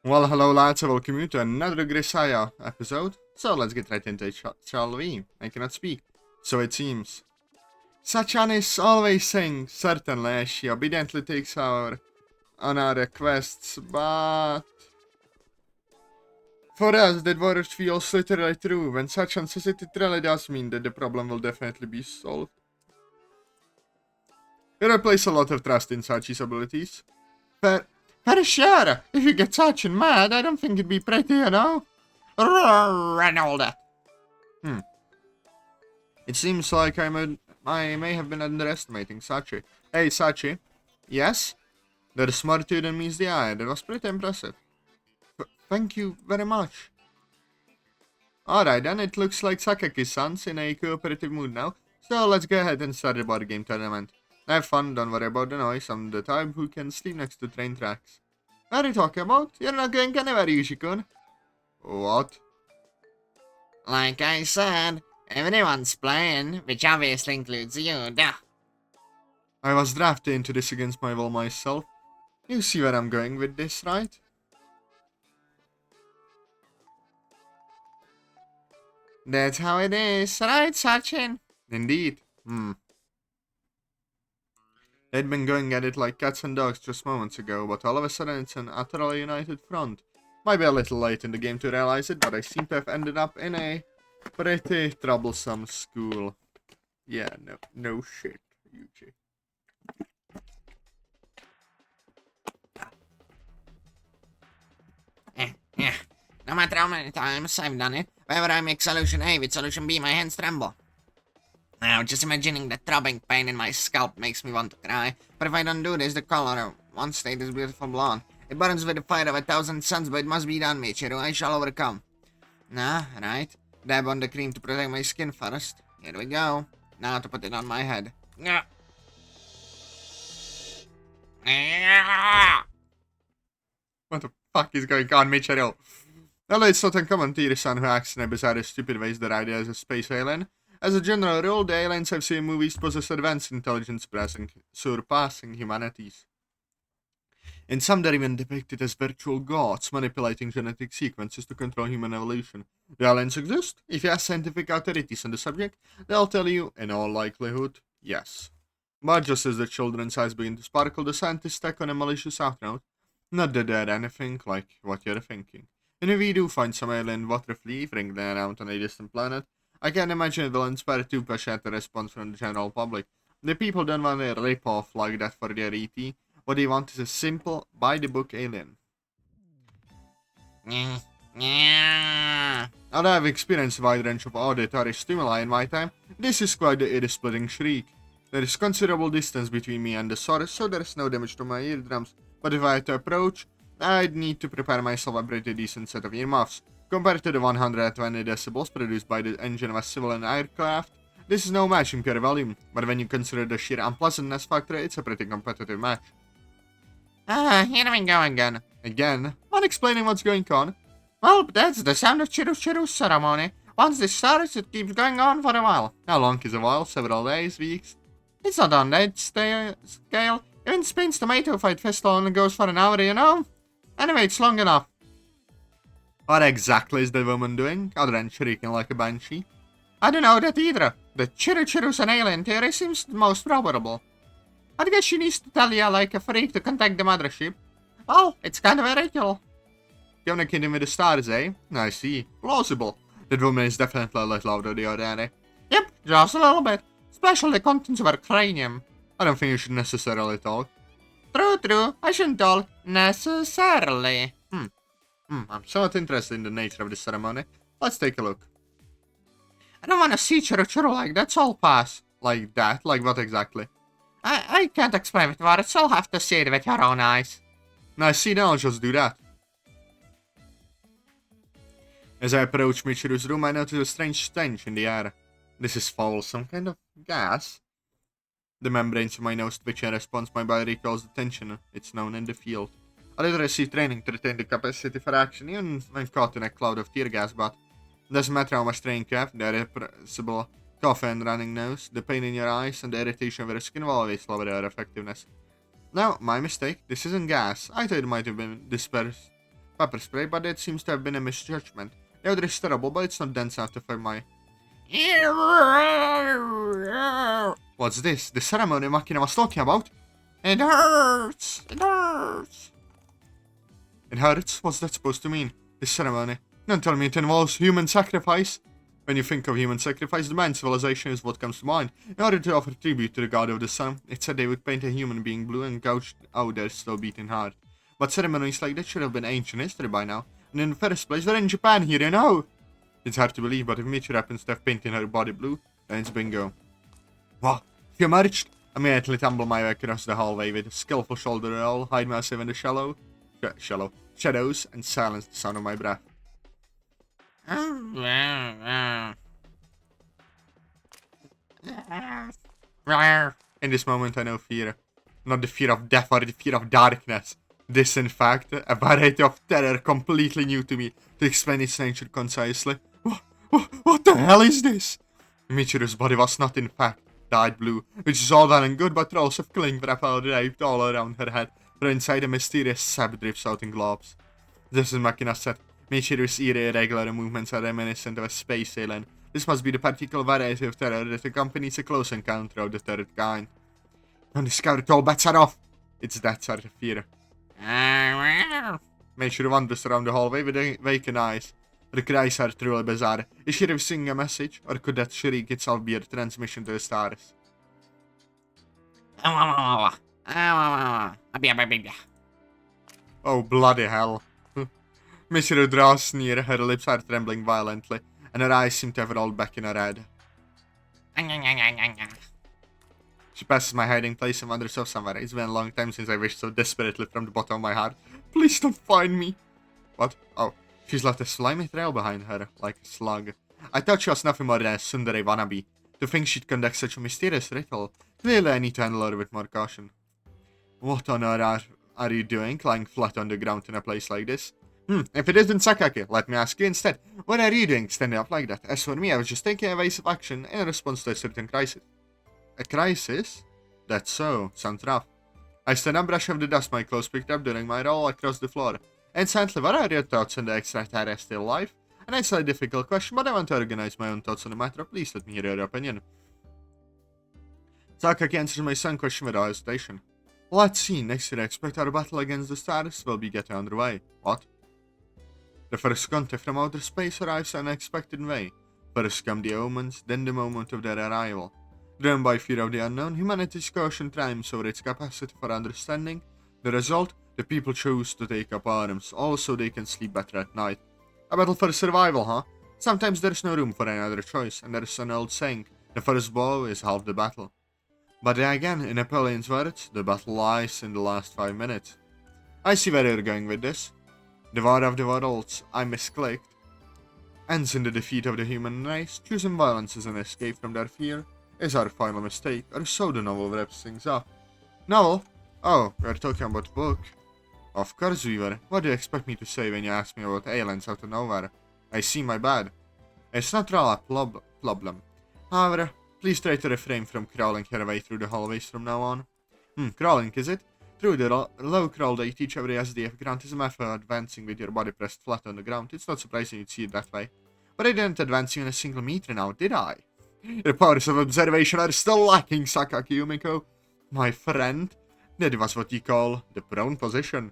Well, hello lads, and welcome you to another Grisaia episode. So let's get right into it, shall we? I cannot speak, so it seems. Sachan is always saying certainly as she obediently takes on our requests, but... For us, that word feels literally true. When Sachan says it, it really does mean that the problem will definitely be solved. I place a lot of trust in Sachi's abilities. But... Very sure, if you get Sachin mad, I don't think it'd be pretty, you know? And all that. It seems like I may have been underestimating Sachi. Hey, Sachi. Yes? That is smarter than meets the eye. That was pretty impressive. Thank you very much. Alright then, it looks like Sakaki-san's in a cooperative mood now. So let's go ahead and start the board game tournament. Have fun, don't worry about the noise. I'm the type who can sleep next to train tracks. What are you talking about? You're not going anywhere, Yushi-kun. What? Like I said, everyone's playing, which obviously includes you, duh. I was drafted into this against my will myself. You see where I'm going with this, right? That's how it is, right, Sachin? Indeed. They'd been going at it like cats and dogs just moments ago, but all of a sudden it's an utterly united front. Might be a little late in the game to realize it, but I seem to have ended up in a pretty troublesome school. Yeah, no shit, Yuji. No matter how many times I've done it, whenever I make solution A with solution B, my hands tremble. Now, just imagining the throbbing pain in my scalp makes me want to cry. But if I don't do this, the color won't stay this beautiful blonde. It burns with the fire of 1,000 suns, but it must be done, Michiru. I shall overcome. Right. Dab on the cream to protect my skin first. Here we go. Now to put it on my head. What the fuck is going on, Michiru? Although it's not uncommon to hear a son who acts in a bizarre, stupid ways that idea as a space alien. As a general rule, the aliens I've seen in movies possess advanced intelligence surpassing humanity's. In some, they're even depicted as virtual gods, manipulating genetic sequences to control human evolution. The aliens exist? If you ask scientific authorities on the subject, they'll tell you, in all likelihood, yes. But just as the children's eyes begin to sparkle, the scientists take on a malicious outnote. Not that they're anything like what you're thinking. And if we do find some alien water flea wriggling around on a distant planet, I can imagine it will inspire too passionate a response from the general public. The people don't want a rip-off like that for their ET. What they want is a simple, by-the-book alien. Although I've experienced a wide range of auditory stimuli in my time, this is quite the ear-splitting shriek. There is considerable distance between me and the source, so there is no damage to my eardrums. But if I had to approach, I'd need to prepare myself a pretty decent set of earmuffs. Compared to the 120 decibels produced by the engine of a civilian aircraft, this is no match in pure volume, but when you consider the sheer unpleasantness factor, it's a pretty competitive match. Here we go again. Again? On explaining what's going on? Well, that's the sound of Chiru ceremony. Once this starts, it keeps going on for a while. How long is a while? Several days, weeks? It's not on that scale. Even Spain's tomato fight festival only goes for an hour, you know? Anyway, it's long enough. What exactly is the woman doing, other than shrieking like a banshee? I don't know that either. The Chiru's an alien theory seems the most probable. I guess she needs to tell you like a freak to contact the mothership. Well, it's kind of a ritual. Communicating with the stars, eh? I see. Plausible. That woman is definitely a little out of the ordinary. Yep, just a little bit. Especially the contents of her cranium. I don't think you should necessarily talk. True. I shouldn't talk necessarily. I'm somewhat interested in the nature of the ceremony. Let's take a look. I don't want to see Chiru like that's all pass. Like that? Like what exactly? I can't explain with words, you'll have to see it with your own eyes. Now see, then I'll just do that. As I approach Michiru's room, I notice a strange stench in the air. This is foul, some kind of gas. The membranes of my nose twitch in response, my body recalls the tension it's known in the field. I did receive training to retain the capacity for action, even when caught in a cloud of tear gas, but it doesn't matter how much training you have, the irrepressible cough and running nose, the pain in your eyes, and the irritation of your skin will always lower their effectiveness. No, my mistake, this isn't gas. I thought it might have been dispersed pepper spray, but it seems to have been a misjudgment. The odor is terrible, but it's not dense enough to affect my... What's this? The ceremony Makina was talking about? It hurts! It hurts! It hurts? What's that supposed to mean? This ceremony? Don't tell me it involves human sacrifice. When you think of human sacrifice, the man civilization is what comes to mind. In order to offer tribute to the god of the sun, it said they would paint a human being blue and gouge out their slow beating heart. But ceremonies like that should have been ancient history by now. And in the first place, they're in Japan here, you know! It's hard to believe, but if Michiru happens to have painted her body blue, then it's bingo. What? You emerged? Immediately tumble my way across the hallway with a skillful shoulder roll, hide myself in the shadows, and silence the sound of my breath. In this moment I know fear. Not the fear of death or the fear of darkness. This, in fact, a variety of terror completely new to me. To explain its nature concisely. What the hell is this? Michiru's body was not, in fact, dyed blue, which is all well and good, but rolls of cling wrap draped all around her head, for inside a mysterious sap drifts out in globs. This is Makina said. Michiru's eerie, irregular movements are reminiscent of a space alien. This must be the particular variety of terror that accompanies a close encounter of the third kind. Don't discover it, all bets are off! It's that sort of fear. Michiru wanders around the hallway with vacant eyes. Her cries are truly bizarre. Is she receiving a message, or could that shriek itself be a transmission to the stars? Oh, bloody hell. Michiru draws near, her lips are trembling violently, and her eyes seem to have rolled back in her head. She passes my hiding place and wanders off somewhere. It's been a long time since I wished so desperately from the bottom of my heart. Please don't find me. What? Oh, she's left a slimy trail behind her, like a slug. I thought she was nothing more than a tsundere wannabe. To think she'd conduct such a mysterious ritual. Clearly I need to handle her with more caution. What on earth are you doing, lying flat on the ground in a place like this? If it isn't Sakaki, let me ask you instead. What are you doing standing up like that? As for me, I was just taking evasive action in response to a certain crisis. A crisis? That's so. Sounds rough. I stand up, brush off the dust my clothes picked up during my roll across the floor. Instantly, what are your thoughts on the extraterrestrial still alive? An excellent difficult question, but I want to organize my own thoughts on the matter. Please let me hear your opinion. Sakaki answers my son question without hesitation. Let's see, next year I expect our battle against the stars will be getting underway. What? The first contact from outer space arrives in an unexpected way. First come the omens, then the moment of their arrival. Driven by fear of the unknown, humanity's caution triumphs over its capacity for understanding. The result? The people choose to take up arms, all so they can sleep better at night. A battle for survival, huh? Sometimes there's no room for any other choice, and there's an old saying, the first blow is half the battle. But then again, in Napoleon's words, the battle lies in the last 5 minutes. I see where you're going with this. The war of the worlds, I misclicked, ends in the defeat of the human race. Choosing violence as an escape from their fear is our final mistake, or so the novel wraps things up. Novel? Oh, we're talking about book. Of course we were. What do you expect me to say when you ask me about aliens out of nowhere? I see, my bad. It's not really a problem. However, please try to refrain from crawling your way through the hallways from now on. Crawling, is it? Through the low crawl they teach every SDF grant is a method of advancing with your body pressed flat on the ground. It's not surprising you'd see it that way. But I didn't advance you in a single meter now, did I? Your powers of observation are still lacking, Sakaki Yumiko. My friend, that was what you call the prone position.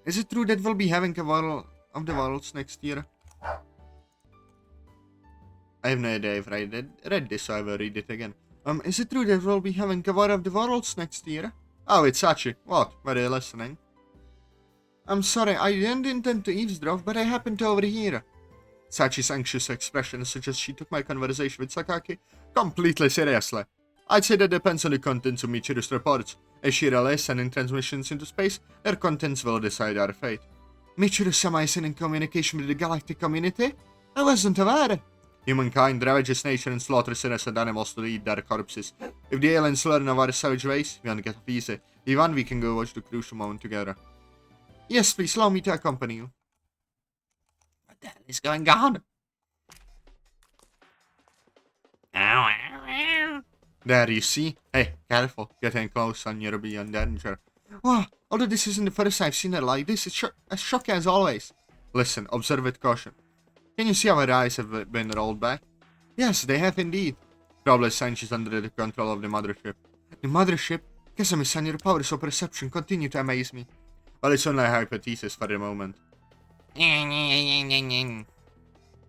Is it true that we'll be having a War of the Worlds next year? I have no idea if I read this, so I will read it again. Is it true that we'll be having a War of the Worlds next year? Oh, it's Sachi. What? Were you listening? I'm sorry, I didn't intend to eavesdrop, but I happened to overhear. Sachi's anxious expression suggests she took my conversation with Sakaki completely seriously. I'd say that depends on the contents of Michiru's reports. If she relays sending transmissions into space, their contents will decide our fate. Michiru-sama is in communication with the galactic community? I wasn't aware. Humankind ravages nature and slaughters innocent animals to eat their corpses. If the aliens learn of our savage ways, we won't get off easy. Even we can go watch the crucial moment together. Yes, please, allow me to accompany you. What the hell is going on? There, you see? Hey, careful. Getting close and you'll be in danger. Wow, Although this isn't the first time I've seen her like this, it's as shocking as always. Listen, observe with caution. Can you see how her eyes have been rolled back? Yes, they have indeed. Probably a sign she's under the control of the mothership. The mothership? Kasami-san, your powers of perception continue to amaze me. Well, it's only a hypothesis for the moment.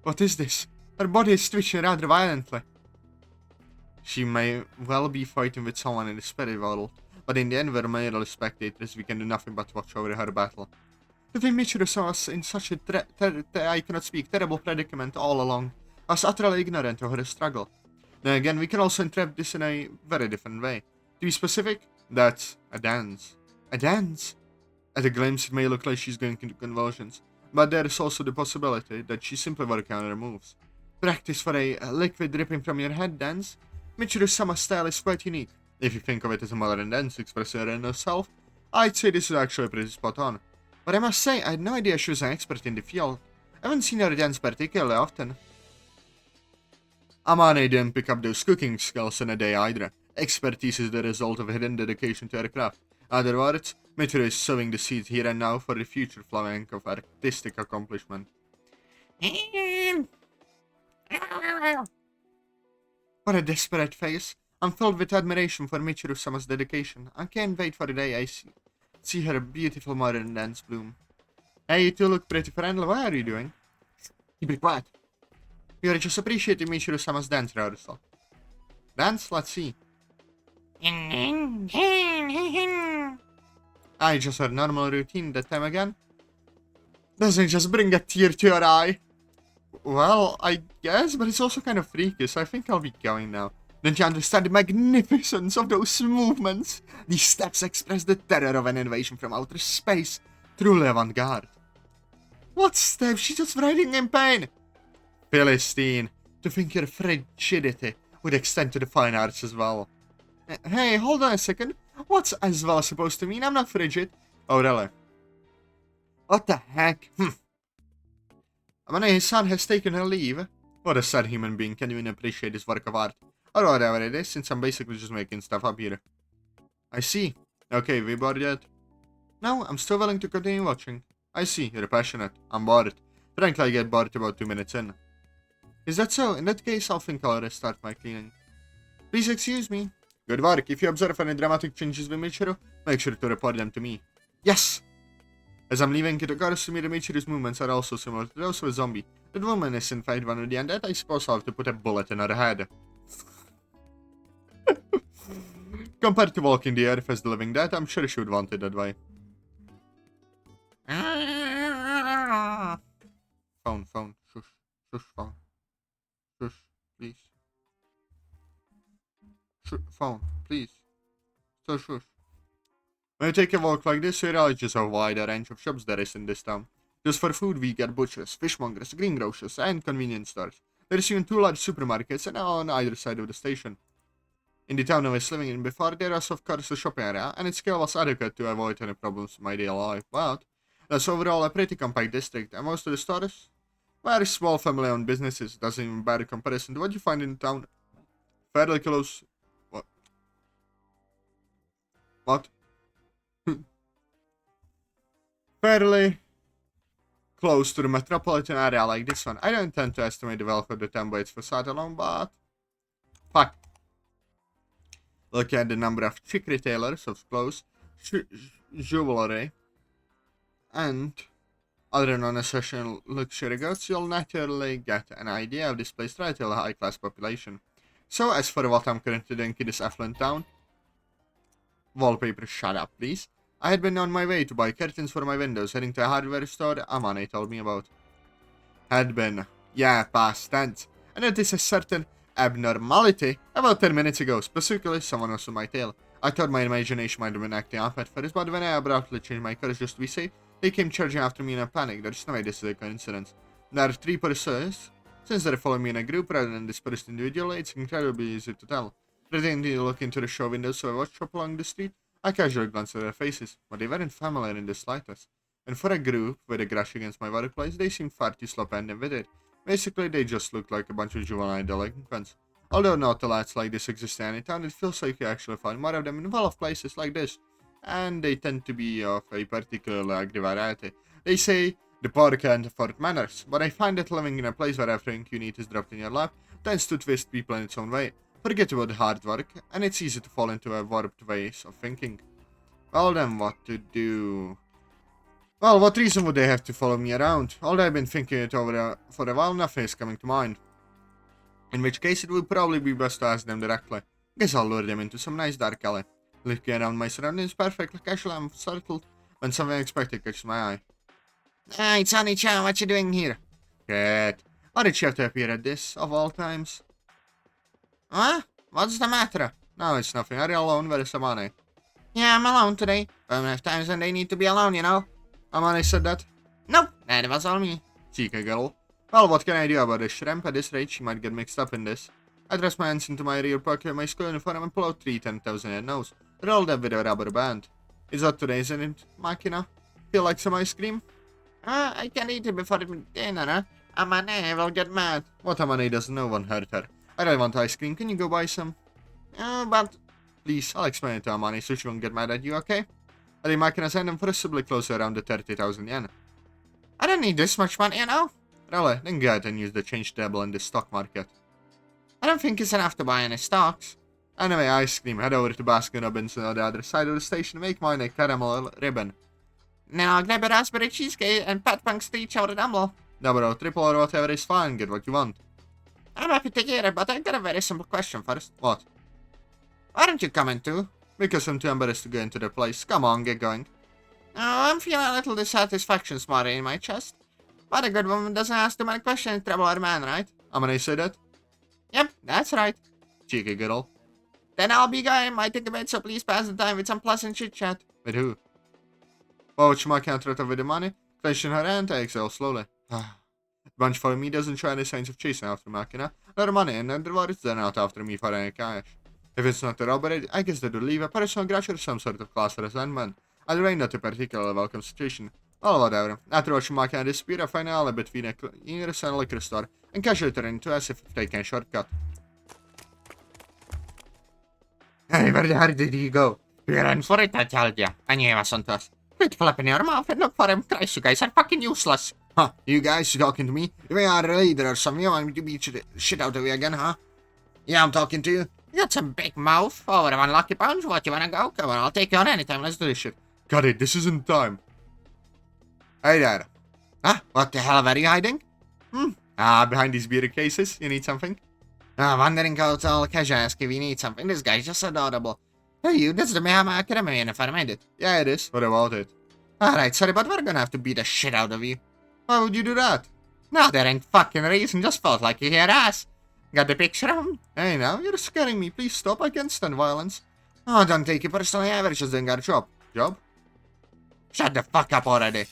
What is this? Her body is twitching rather violently. She may well be fighting with someone in the spirit world, but in the end we're merely spectators, we can do nothing but watch over her battle. The way Michiru saw us in such a I cannot speak, terrible predicament all along. I was utterly ignorant of her struggle. Then again, we can also interpret this in a very different way. To be specific, that's a dance. A dance? At a glimpse, it may look like she's going into convulsions, but there is also the possibility that she's simply working on her moves. Practice for a liquid dripping from your head dance? Michiru-sama's style is quite unique. If you think of it as a modern dance expressing her inner self, I'd say this is actually pretty spot on. But I must say, I had no idea she was an expert in the field. I haven't seen her dance particularly often. Amane didn't pick up those cooking skills in a day either. Expertise is the result of hidden dedication to her craft. In other words, Michiru is sowing the seeds here and now for the future flowering of artistic accomplishment. What a desperate face. I'm filled with admiration for Michiru-sama's dedication. I can't wait for the day I see her beautiful modern dance bloom. Hey, you two look pretty friendly. What are you doing? Keep it quiet. We are just appreciating Michiru-sama's dance rehearsal. Dance? Let's see. I just heard normal routine that time again. Doesn't it just bring a tear to your eye? Well, I guess, but it's also kind of freaky, so I think I'll be going now. Don't you understand the magnificence of those movements? These steps express the terror of an invasion from outer space. Truly avant-garde. What steps? She's just writhing in pain. Philistine, to think your frigidity would extend to the fine arts as well. Hey, hold on a second. What's as well supposed to mean? I'm not frigid. Oh, really? What the heck? His son has taken her leave. What a sad human being can even appreciate this work of art. Or whatever it is, since I'm basically just making stuff up here. I see. Okay, we bored yet? No, I'm still willing to continue watching. I see, you're passionate. I'm bored. Frankly, I get bored about 2 minutes in. Is that so? In that case, I'll think I'll restart my cleaning. Please excuse me. Good work. If you observe any dramatic changes with Michiru, make sure to report them to me. Yes! As I'm leaving, it occurs to me that Michiru's movements are also similar to those of a zombie. That woman is in fact one of the undead. I suppose I'll have to put a bullet in her head. Compared to walking the earth as the living dead, I'm sure she would want it that way. Phone. Shush, phone. Shush, please. Phone, please. So shush. When you take a walk like this, you realize just how wide a range of shops there is in this town. Just for food, we get butchers, fishmongers, greengrocers, and convenience stores. There's even 2 large supermarkets on either side of the station. In the town I was living in before, there was of course a shopping area, and its scale was adequate to avoid any problems in my daily life, but that's overall a pretty compact district, and most of the stores were small family-owned businesses. Doesn't even bear a comparison to what you find in the town. Fairly close. What? Fairly close to the metropolitan area like this one. I don't intend to estimate the wealth of the town by its facade alone, but fuck. Look at the number of chic retailers of clothes, jewelry, and other non-essential luxury goods, you'll naturally get an idea of this place right to a high-class population. So, as for what I'm currently doing in this affluent town, wallpaper, shut up, please. I had been on my way to buy curtains for my windows, heading to a hardware store Amane told me about. Had been. Yeah, past tense. I noticed a certain abnormality about 10 minutes ago. Specifically, someone was on my tail. I thought my imagination might have been acting up at first, but when I abruptly changed my course just to be safe, they came charging after me in a panic. There's no way this is a coincidence. There are 3 pursuers. Since they're following me in a group rather than dispersed individually, it's incredibly easy to tell. Pretending to look into the show windows of a watch shop along the street, I casually glanced at their faces, but they weren't familiar in the slightest. And for a group with a grudge against my workplace, they seemed far too slow-handed with it. Basically, they just looked like a bunch of juvenile delinquents. Although not a lot like this exist in any town, it feels like you actually find more of them in well-off places like this. and they tend to be of a particularly ugly variety. They say the poor can't afford manners, but I find that living in a place where everything you need is dropped in your lap tends to twist people in its own way. Forget about the hard work, and it's easy to fall into a warped ways of thinking. Well then, what to do? Well, what reason would they have to follow me around? Although I've been thinking it over for a while, nothing is coming to mind. In which case, it would probably be best to ask them directly. Guess I'll lure them into some nice dark alley. Looking around my surroundings perfectly casual and startled when something unexpected catches my eye. Hey, Tony-chan, what you doing here? Cat, why did she have to appear at this, of all times? Huh? What's the matter? No, it's nothing. Are you alone? Where is Amane? Yeah, I'm alone today. But enough times when they need to be alone, you know? Amane said that? Nope, that was all me. Cheeky girl. Well, what can I do about this shrimp? At this rate, she might get mixed up in this. I thrust my hands into my rear pocket of my school uniform and pull out 3 10,000 yen notes. Roll them with a rubber band. Is that today's in it, Makina? Feel like some ice cream? I can eat it before dinner, huh? Amane will get mad. What Amane doesn't know won't hurt her. I really want ice cream. Can you go buy some? But... Please, I'll explain it to Amane so she won't get mad at you, okay? I think Makina send them possibly closer around the 30,000 yen. I don't need this much money, you know? Really? Then go ahead and use the change table in the stock market. I don't think it's enough to buy any stocks. Anyway, ice cream. Head over to Baskin Robbins on the other side of the station and make mine a caramel ribbon. Now I'll grab a raspberry cheesecake and Pat Punk's each out a dumble. Double or triple or whatever is fine. Get what you want. I'm happy to hear it, but I've got a very simple question first. What? Why don't you come in too? Because I'm too embarrassed to go into the place. Come on, get going. Oh, I'm feeling a little dissatisfaction smarting in my chest. But a good woman doesn't ask too many questions, trouble her man, right? Amane say that? Yep, that's right. Cheeky girl. Then I'll be going. Might take a bit, so please pass the time with some pleasant chit-chat. With who? Watch my counter with the money. Clenching her hand, I exhale slowly. The bunch following me doesn't show any signs of chasing after Makina. Their money, in other words, they're not after me for any cash. If it's not a robbery, I guess they do leave a personal grudge or some sort of class resentment. I'd arrange not a particularly welcome situation. Well, whatever. After watching Makina disappear, I find an alley between a cleaners and a liquor store, and casually turn into as if taking a shortcut. Hey, where the hell did he go? We're in for it, I tell ya. I knew he was onto us. Quit flapping your mouth and look for him. Christ, you guys are fucking useless. Huh, you guys talking to me? You are a leader or something. You want me to beat the shit out of you again, huh? Yeah, I'm talking to you. You got some big mouth. Over 1 lucky pounds. What, you wanna go? Come on, I'll take you on anytime. Let's do this shit. Got it, this isn't time. Hey there. Huh? What the hell were you hiding? Behind these beer cases. You need something? Wandering out all casual ask if you need something. This guy's just adorable. Hey, you, that's the Mihama Academy uniform, ain't it? Yeah, it is. What about it? Alright, sorry, but we're gonna have to beat the shit out of you. Why would you do that? No, there ain't fucking reason. Just felt like you hear us. Got the picture of him? Hey, now, you're scaring me. Please stop. I can't stand violence. Oh, don't take it personally. I was just doing our job. Job? Shut the fuck up already.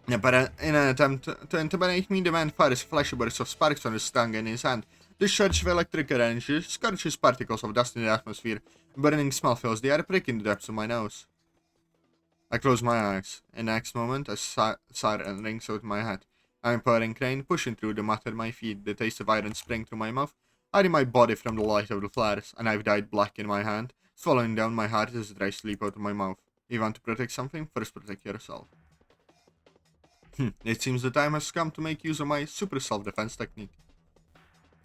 Yeah, but in an attempt to intimidate me, the man fires flashy bursts of sparks on his tongue in his hand. This surge of electric energy scorches particles of dust in the atmosphere. A burning smell fills the air, pricking the depths of my nose. I close my eyes. In the next moment, a siren rings out my head. I am pouring crane, pushing through the mud at my feet, the taste of iron sprang through my mouth, hiding my body from the light of the flares, and I've dyed black in my hand, swallowing down my heart as it dries sleep out of my mouth. You want to protect something? First protect yourself. It seems the time has come to make use of my super self-defense technique.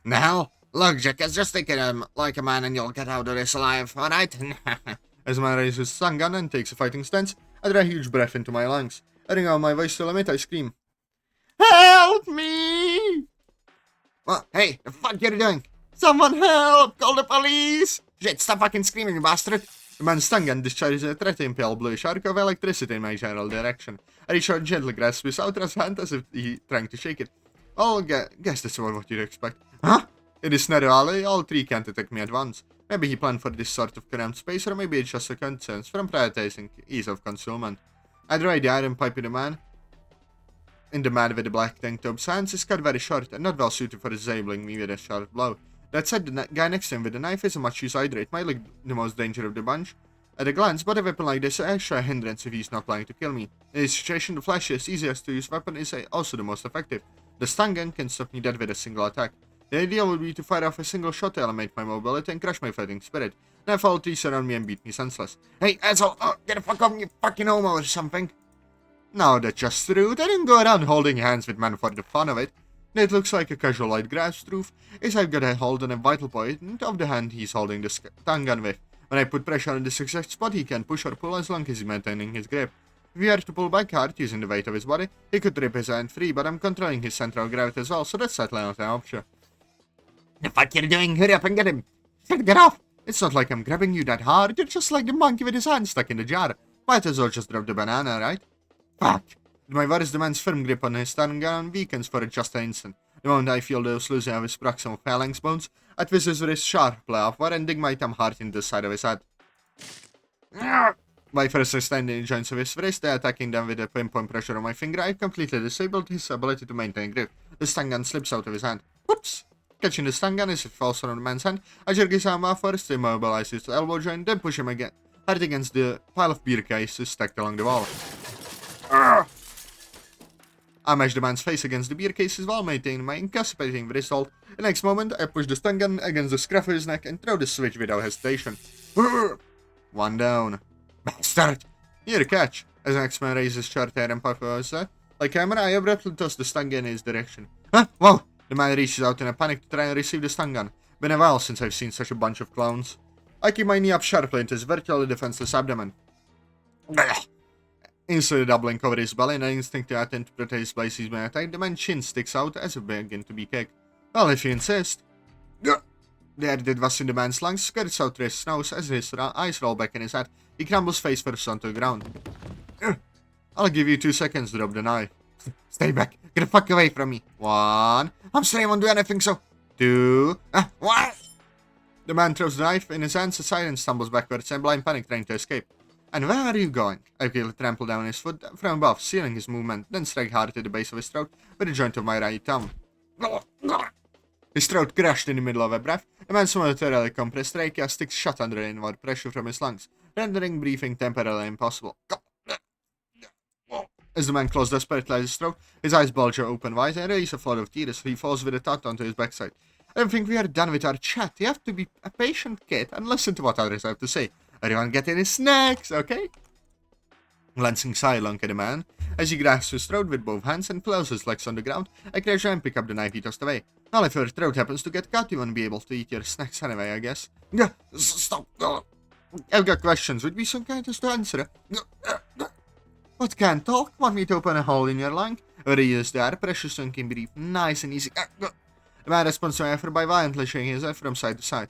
Now, look, Jackass, just take it like a man and you'll get out of this alive, alright? As man raises his stun gun and takes a fighting stance, I draw a huge breath into my lungs. Adding out my voice to the limit, I scream. Help me! What? Hey, the fuck are you doing? Someone help! Call the police! Shit, stop fucking screaming, you bastard! The man's stun gun discharges a threatening pale bluish arc of electricity in my general direction. I reach out and gently grasp his outstretched hand as if he trying to shake it. I'll guess that's what you'd expect. Huh? In this narrow alley, all three can't attack me at once. Maybe he planned for this sort of cramped space, or maybe it's just a coincidence from prioritizing ease of concealment. I dry the iron pipe in the man with the black tank top's hands is cut very short and not well suited for disabling me with a sharp blow. That said, the guy next to him with the knife is a much use either. It might look the most dangerous of the bunch at a glance, but a weapon like this is actually a hindrance if he's not planning to kill me. In this situation, the flashiest, easiest to use weapon is also the most effective. The stun gun can stop me dead with a single attack. The idea would be to fire off a single shot to eliminate my mobility and crush my fighting spirit. Then follow trees around me and beat me senseless. Hey, asshole! Oh, get the fuck off, you fucking homo or something! No, that's just rude. I didn't go around holding hands with men for the fun of it. It looks like a casual light grass. Truth is I've got a hold on a vital point of the hand he's holding the stun gun with. When I put pressure on this exact spot, he can push or pull as long as he's maintaining his grip. If he were to pull back hard using the weight of his body, he could rip his hand free, but I'm controlling his center of gravity as well, so that's certainly not an option. The fuck you're doing? Hurry up and get him! Get off! It's not like I'm grabbing you that hard, you're just like the monkey with his hand stuck in the jar. Might as well just drop the banana, right? Fuck! My worries, the man's firm grip on his stun gun weakens for just an instant. The moment I feel those losing of his proximal phalanx bones, I twist his wrist sharply upward and dig my thumb hard into the side of his head. My first extending the joints of his wrist, attacking them with a pinpoint pressure on my finger, I completely disabled his ability to maintain grip. The stun gun slips out of his hand. Whoops! Catching the stun gun as it falls on the man's hand, I jerk his arm off first to immobilize his elbow joint, then push him again, hard against the pile of beer cases stacked along the wall. I mash the man's face against the beer cases while maintaining my incapacitating wrist hold. The next moment, I push the stun gun against the scruff of his neck and throw the switch without hesitation. One down. Bastard! Here a catch. As the next man raises his short hair and puffs like camera, I abruptly toss the stun gun in his direction. Huh? Whoa! The man reaches out in a panic to try and receive the stun gun. Been a while since I've seen such a bunch of clowns. I keep my knee up sharply into his virtually defenseless abdomen. Instantly doubling over his belly and I instinctively attempt to protect his place he's been attacked, the man's chin sticks out as it begins to be kicked. Well, if you insist. The air that was in the man's lungs skirts out through his nose as his eyes roll back in his head. He crumbles face first onto the ground. I'll give you 2 seconds to drop the knife. Stay back. Get the fuck away from me. 1. I'm sorry, I won't do anything, so. 2. What? The man throws the knife in his hands aside and stumbles backwards in blind panic trying to escape. And where are you going? I feel it trample down his foot from above, sealing his movement, then strike hard at the base of his throat with the joint of my right thumb. His throat crashed in the middle of a breath. The man's momentarily compressed trachea sticks shut under the inward pressure from his lungs, rendering breathing temporarily impossible. As the man claws desperately at his throat, his eyes bulge open wide and raise a flood of tears. He falls with a thud onto his backside. I don't think we are done with our chat. You have to be a patient kid and listen to what others have to say. Everyone getting his snacks, okay? Glancing sidelong at the man, as he grasps his throat with both hands and flows his legs on the ground, I crash and pick up the knife he tossed away. Well, if your throat happens to get cut, you won't be able to eat your snacks anyway, I guess. Stop. I've got questions. Would be some kind of to answer. What, can't talk? Want me to open a hole in your lung? Or use the air pressure so you can breathe nice and easy. The man responds to my effort by violently shaking his head from side to side.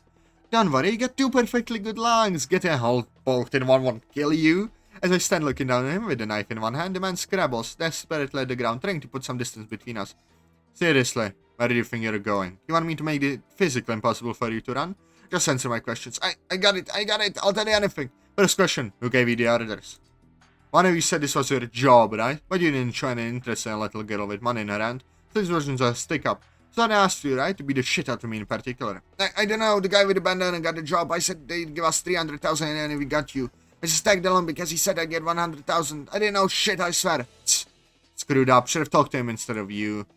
Don't worry, you got 2 perfectly good lungs. Get a hole both in one won't kill you. As I stand looking down at him with the knife in one hand, the man scrabbles desperately at the ground, trying to put some distance between us. Seriously, where do you think you're going? You want me to make it physically impossible for you to run? Just answer my questions. I got it. I'll tell you anything. First question, who gave you the orders? One of you said this was your job, right? But you didn't show any interest in a little girl with money in her hand. This wasn't a stick-up. So I asked you, right, to beat the shit out of me in particular. I don't know, the guy with the bandana got the job. I said they'd give us 300,000 and then we got you. I just tagged along because he said I'd get 100,000. I didn't know shit, I swear. Screwed up, should have talked to him instead of you.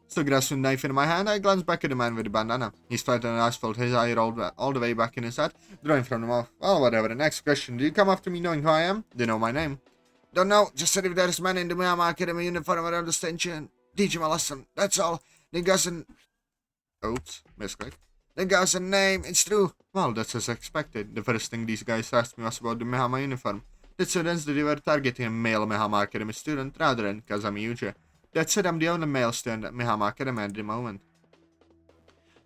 Still grasping the knife in my hand, I glanced back at the man with the bandana. He's flat on the asphalt, his eye rolled all the way back in his head, drawing from the mouth. Well, whatever, next question. Do you come after me knowing who I am? Do you know my name? Don't know, just said if there's a man in the Miyama Academy uniform around the station, teach him a lesson. That's all. They got some... Oops, misclick. They got a name, it's true. Well, that's as expected. The first thing these guys asked me was about the Mihama uniform. The students that they were targeting a male Mihama Academy student rather than Kazami Yuji. That said, I'm the only male student at Mihama Academy at the moment.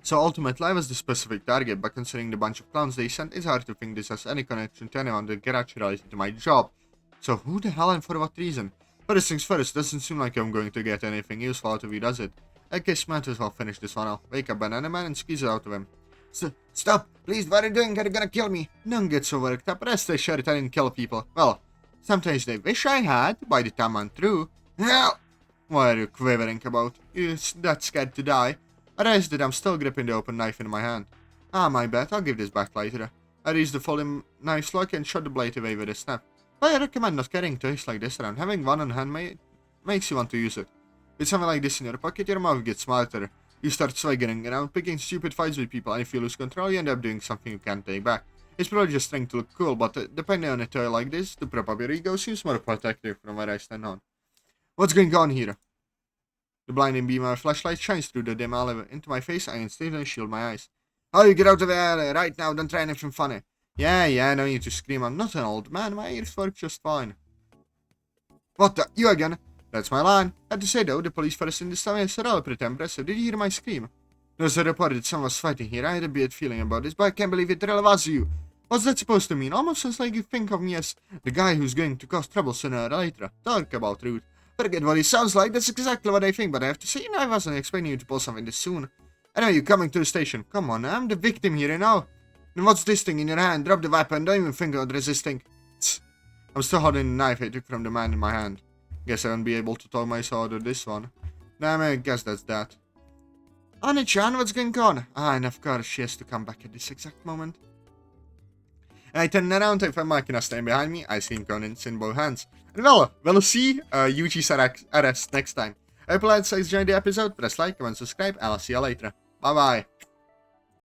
So ultimately, I was the specific target, but considering the bunch of clowns they sent, it's hard to think this has any connection to anyone that get actually related to my job. So who the hell and for what reason? First things first, doesn't seem like I'm going to get anything useful out of you, does it? I guess might as well finish this one off. Wake up Banana Man and squeeze it out of him. Stop! Please, what are you doing? You're gonna kill me! Don't get so worked up. Rest assured I didn't kill people. Well, sometimes they wish I had, by the time I'm through. Hell! What are you quivering about? You're that scared to die? I realize that I'm still gripping the open knife in my hand. Ah, my bad. I'll give this back later. I raised the folding knife slug and shot the blade away with a snap. But I recommend not carrying toys like this around. Having one on hand makes you want to use it. With something like this in your pocket, your mouth gets smarter. You start swaggering around, picking stupid fights with people, and if you lose control, you end up doing something you can't take back. He's probably just trying to look cool, but depending on a toy like this, to prop up your ego seems more protective from where I stand on. What's going on here? The blinding beam of a flashlight shines through the dim alleyway into my face. I instantly shield my eyes. Oh, you get out of the alley right now, don't try anything funny. Yeah, no need to scream, I'm not an old man, my ears work just fine. What the? You again? That's my line. I had to say though, the police force in this town is really pretty impressive. Did you hear my scream? There's a report that someone was fighting here. I had a bad feeling about this, but I can't believe it really was you. What's that supposed to mean? Almost sounds like you think of me as the guy who's going to cause trouble sooner or later. Talk about rude. Forget what he sounds like, that's exactly what I think, but I have to say, I wasn't expecting you to pull something this soon. I know you're coming to the station. Come on, I'm the victim here, you know? And what's this thing in your hand? Drop the weapon, don't even think about resisting. Tsk. I'm still holding the knife I took from the man in my hand. Guess I won't be able to throw my sword with this one. Nah, I guess that's that. Ani-chan, what's going on? And of course she has to come back at this exact moment. I turn around, I find Makina standing behind me. I see him Conin's in both hands. And well, we'll see Yuji's arrest next time. I hope you guys enjoyed the episode. Press like, comment, subscribe, and I'll see you later. Bye bye.